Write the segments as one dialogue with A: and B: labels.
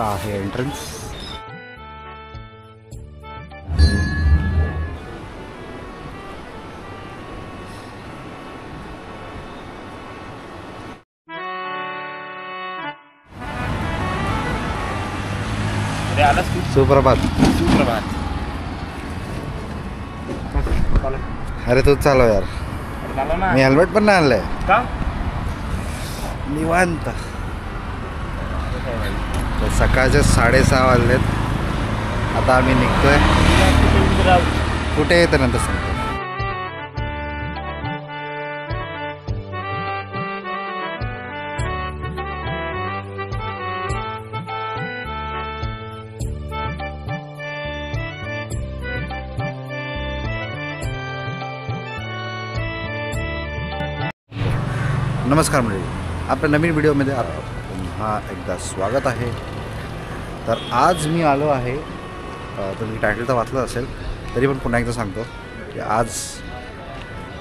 A: असा आहे एंट्रन्स. सुप्रभात.
B: सुप्रभात.
A: अरे तूच चालव यार. मी हेल्मेट पण नाही आणलंय.
B: का
A: निवांत. सकाळचे 6:30 वाजलेत. आता आम्ही निघतोय. कुठे येतं नंतर सांगतो. नमस्कार मंडळी, आपल्या नवीन व्हिडिओमध्ये पुन्हा एकदा स्वागत आहे. तर आज मी आलो आहे, तुम्ही टायटल तर वाचलं असेल तरी पण पुन्हा एकदा सांगतो की आज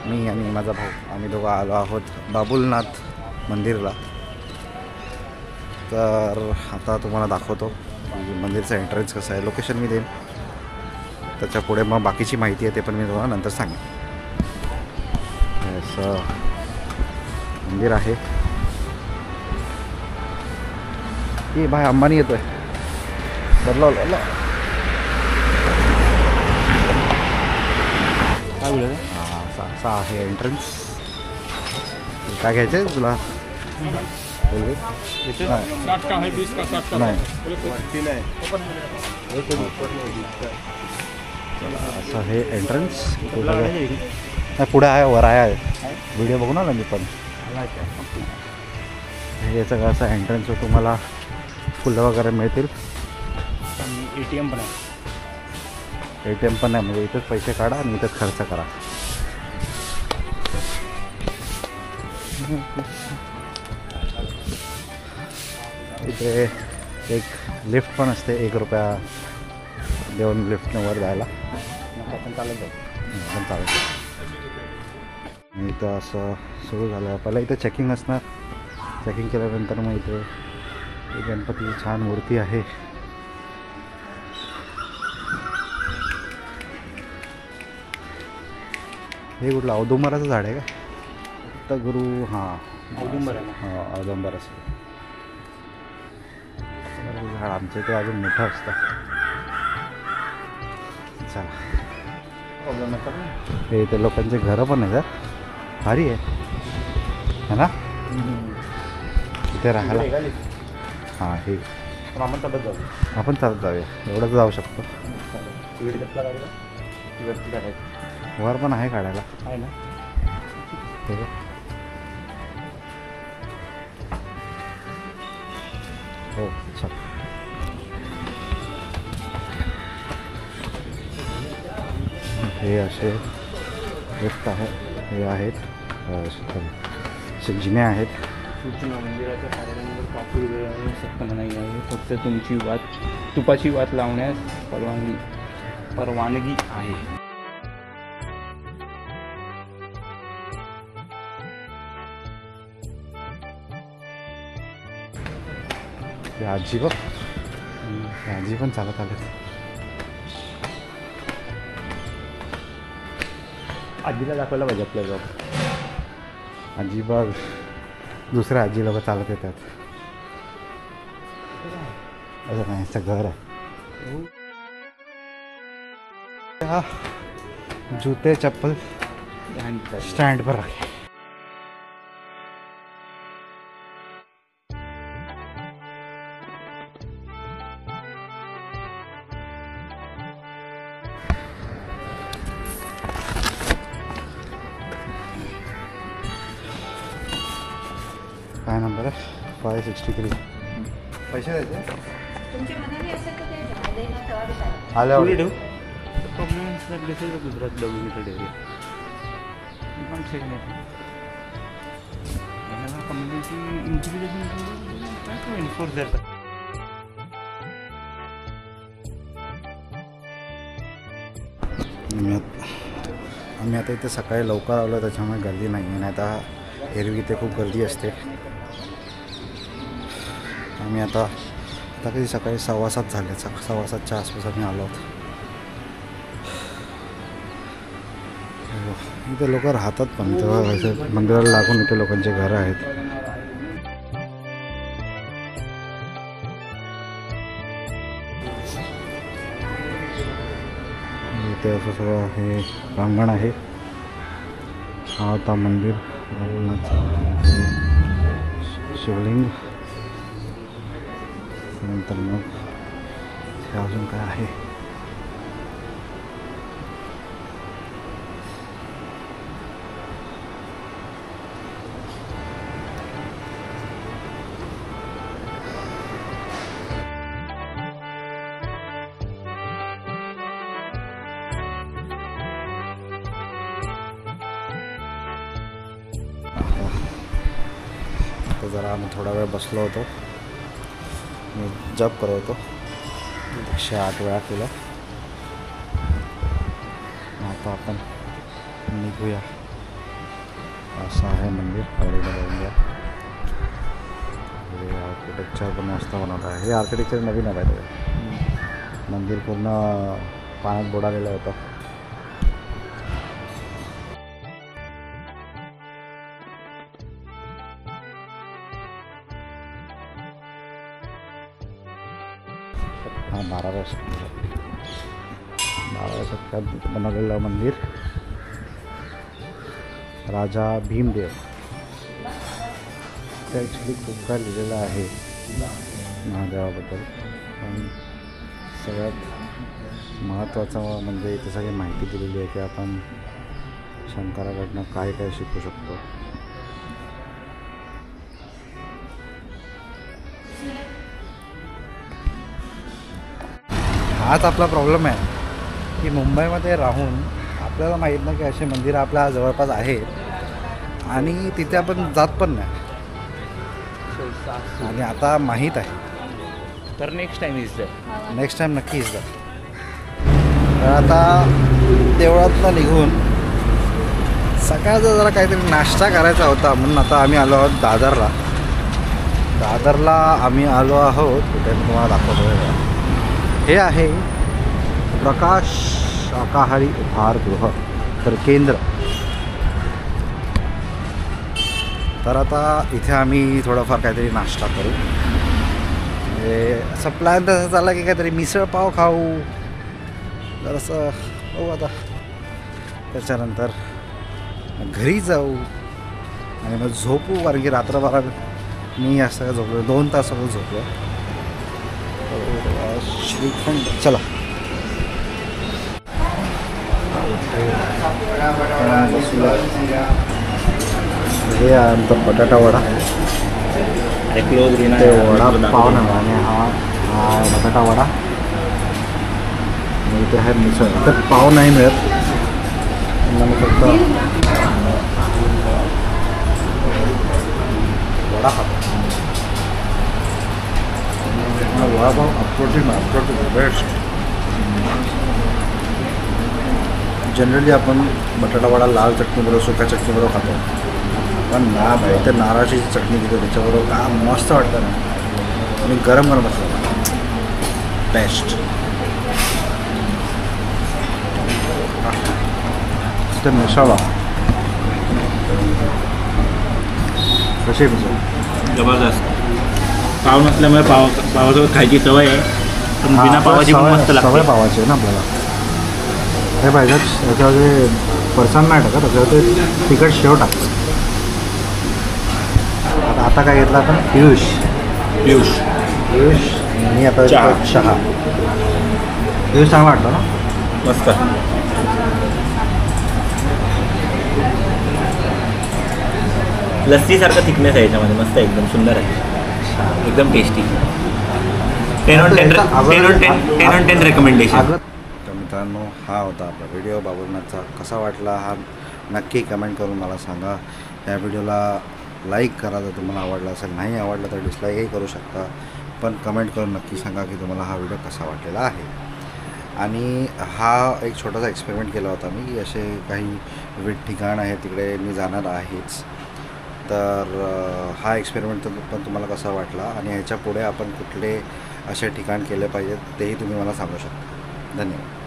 A: मी आणि माझा भाऊ आम्ही दोघं आलो आहोत बाबुलनाथ मंदिरला. तर आता तुम्हाला दाखवतो मंदिरचं एंट्रन्स कसं आहे. लोकेशन मी देईन, त्याच्या पुढे मग बाकीची माहिती आहे ते पण मी तुम्हाला नंतर सांगेन. असं मंदिर आहे. ये भाई अंबानी येतोय. बदलावलं काय बोलू. हां असा आहे एंट्रन्स. काय घ्यायचं आहे तुला? असं हे एंट्रन्स. नाही पुढे आहे, वर आहे. व्हिडिओ बघू ना मी पण. हे सगळं असं एंट्रन्स तुम्हाला फुलं वगैरे मिळतील.
B: ATM पण आहे.
A: ATM पण आहे, म्हणजे इथंच पैसे काढा आणि इथंच खर्च करा. इथे एक लिफ्ट पण असते, 1 रुपया देऊन लिफ्टने वर जायला.
B: आपण चालत जाऊ.
A: आपण चालत. इथं असं सुरू झालं. पहिला इथं चेकिंग असणार. चेकिंग केल्यानंतर मग इथे गणपतीची छान मूर्ती आहे. हे कुठलं औदुंबराचं झाड आहे का? दत्तगुरू. हां
B: औदुंबर आहे.
A: हां औदुंबर असतं झाड. आमच्या इथे अजून मोठं असतं. चला. हे इथे लोकांचे घरं पण आहे. जर भारी आहे ना इथे राहायला. हां हे
B: आपण चालत जाऊ.
A: आपण चालत जाऊया. एवढंच जाऊ शकतो. वर पण आहे काढायला.
B: आहे ना.
A: ठीक आहे. हो चल. हे असे लिफ्ट आहे. हे आहेत जिने आहेत.
B: सूचना मंदिराच्या कार्यालयावर कापूर वेळेवर सक्त नाही आहे. फक्त तुमची तुपाची वात लावण्यास परवानगी आहे.
A: हे आजी बघ. हे आजी पण चालत आले.
B: आजीला दाखवायला पाहिजे आपल्या जॉब.
A: आजी बघ, दुसऱ्या आजी लोक चालत येतात. असं नाही, असं घर आहे. हा जूते चप्पल स्टँड पर रखे. काय नंबर आहे? 563. पैसे द्यायचे आल्यावर
B: ठेवू. गुजरात इकडे पण कम्युनिटी इंटिग्रेशन एन्फोर्स करतात.
A: आम्ही आता इथे सकाळी लवकर आलो त्याच्यामुळे गर्दी नाही आहे. नाही आता एरवी इथे खूप गर्दी असते. आम्ही आता आता कधी सकाळी 6:15 झाले, 6:15च्या आसपास आम्ही आलो आहोत. इथे लोक राहतात पण तेव्हा मंदिराला लागून इथे लोकांचे घरं आहेत. इथे असं सगळं हे प्रांगण आहे. हा होता मंदिर, शिवलिंग. नंतर मग हे अजून काय आहे. तर जरा आम्ही थोडा वेळ बसलो होतो, मी जप करत होतो. 108 वेळा केलं. आता आपण निघूया. असं आहे मंदिर. आवडीला बघून घ्या. हे आर्किटेक्चर पण मस्त बनवलं आहे. हे आर्किटेक्चर नवीन आहे पाहिजे. मंदिर पूर्ण पाण्यात बुडालेलं होतं. हा 12व्या शतकात बनवलेलं मंदिर. राजा भीमदेव. ते ॲक्च्युली खूप काय लिहिलेलं आहे महादेवाबद्दल, पण सगळ्यात महत्त्वाचं म्हणजे इथे सगळी माहिती दिलेली आहे की आपण शंकराकडनं काय काय शिकू शकतो. हाच आपला प्रॉब्लेम आहे की मुंबईमध्ये राहून आपल्याला माहीत नाही की असे मंदिरं आपल्या जवळपास आहेत आणि तिथे आपण जात पण नाही. आणि आता माहीत आहे
B: तर नेक्स्ट टाईम
A: नक्कीच जा. तर आता देवळातनं निघून सकाळचा जरा काहीतरी नाश्ता करायचा होता म्हणून आता आम्ही आलो आहोत दादरला आम्ही आलो आहोत. कुठे मी तुम्हाला दाखवतो. हे आहे प्रकाश शाकाहारी उपहारगृह तर केंद्र. तर आता इथे आम्ही थोडाफार काहीतरी नाश्ता करू. म्हणजे असं प्लॅन तसं चालला की काहीतरी मिसळ पाव खाऊ जरासं बघू. आता त्याच्यानंतर घरी जाऊ आणि मग झोपू. कारण की रात्रभर मी असं झोपलो 2 तास झोपलो. श्रीखंड चला. हे आमचा बटाटा वडा. ते वडा पाव ना आणि हा बटाटा वडा. आणि इथे आहे मिसळ. तर पाव नाही मिळत मला फक्त वडा खातो. वडापाव अप्रोटीन बेस्ट. जनरली आपण बटाटा वडा लाल चटणीबरोबर सुक्या चटणीबरोबर खातो, पण ना भाई तर नारळाची चटणी घेतो त्याच्याबरोबर का मस्त वाटतं ना. आणि गरम गरम असतं बेस्ट. ते मिसळ कशी मिसळ
B: जबरदस्त. पाव नसल्यामुळे पावासोबत खायची सवय आहे, पण बिना पावाची पण मस्त लागते.
A: सवय पावाची आहे ना आपल्याला. हे पाहिजे त्याच्यामध्ये फरसाण नाही टाकत, त्याच्यावर तिखट शेव टाकतं. आता काय घेतला आपण पियुष मी आता चहा. पियुष चांगला वाटतं ना.
B: मस्त. लस्सीसारखं थिकनेस आहे याच्यामध्ये. मस्त एकदम सुंदर आहे, एकदम टेस्टी. 10 on 10 recommendation.
A: तर मित्रांनो, हा होता आपला व्हिडिओ बाबुलनाथचा. कसा वाटला हा नक्की कमेंट करून मला सांगा. या व्हिडिओला लाईक करा जर तुम्हाला आवडला असेल, नाही आवडला तर डिसलाईकही करू शकता, पण कमेंट करून नक्की सांगा की तुम्हाला हा व्हिडिओ कसा वाटलेला आहे. आणि हा एक छोटासा एक्सपेरिमेंट केला होता मी की असे काही विविध ठिकाण आहे तिकडे मी जाणार आहेच. तर हा एक्सपेरिमेंट पण तुम्हाला कसा वाटला आणि ह्याच्या पुढे आपण कुठले असे ठिकाण केले पाहिजेत तेही तुम्ही मला सांगू शकता. धन्यवाद.